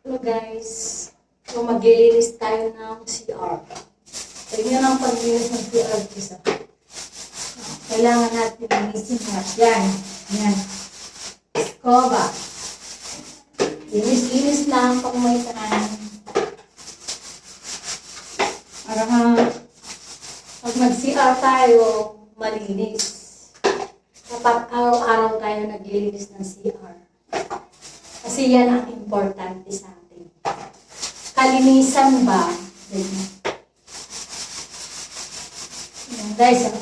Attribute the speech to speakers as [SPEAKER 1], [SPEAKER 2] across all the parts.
[SPEAKER 1] Hello guys, so maglilinis tayo ng CR. So yun ang paglinis ng CR isa. Kailangan natin linisin yan. Yan. Escoba. Linis-linis lang pag may tanan. Para pag mag-CR tayo, malinis. Dapat araw-araw tayo naglilinis ng CR. Kasi yan ang importante sa atin. Kalinisan ba? Yan guys.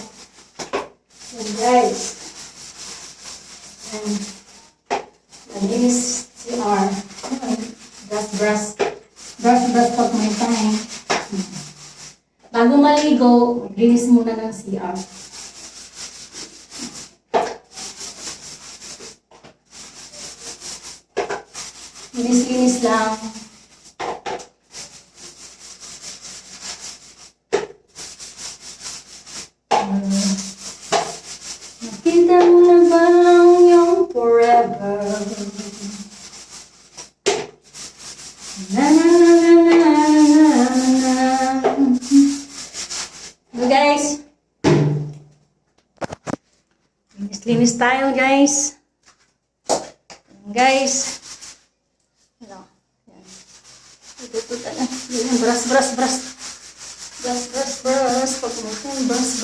[SPEAKER 1] Yan guys. Yan. Malinis CR. Brush pag may time. Bago maligo, maglinis muna ng CR. Linis-linis lang. Nakita mo na ba ang iyong forever? Na na na na na na na. So guys, linis-linis tayo guys. Guys. Brush. Pag brush.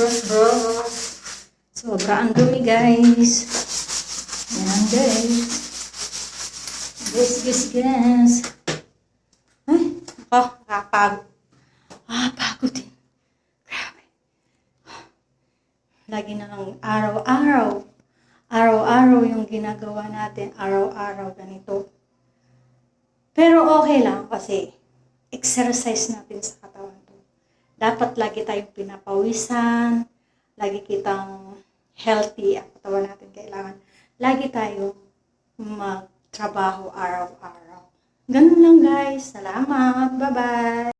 [SPEAKER 1] Sobra ang dumi, guys. Yan, guys. Guys. Ay, nakapagod. Pagod din. Grabe. Lagi na lang araw-araw. Araw-araw yung ginagawa natin. Araw-araw ganito. Pero okay lang kasi exercise natin sa katawan to. Dapat lagi tayong pinapawisan, lagi kitang healthy ang katawan natin. Kailangan lagi tayong magtrabaho araw-araw. Ganun lang guys. Salamat. Bye-bye.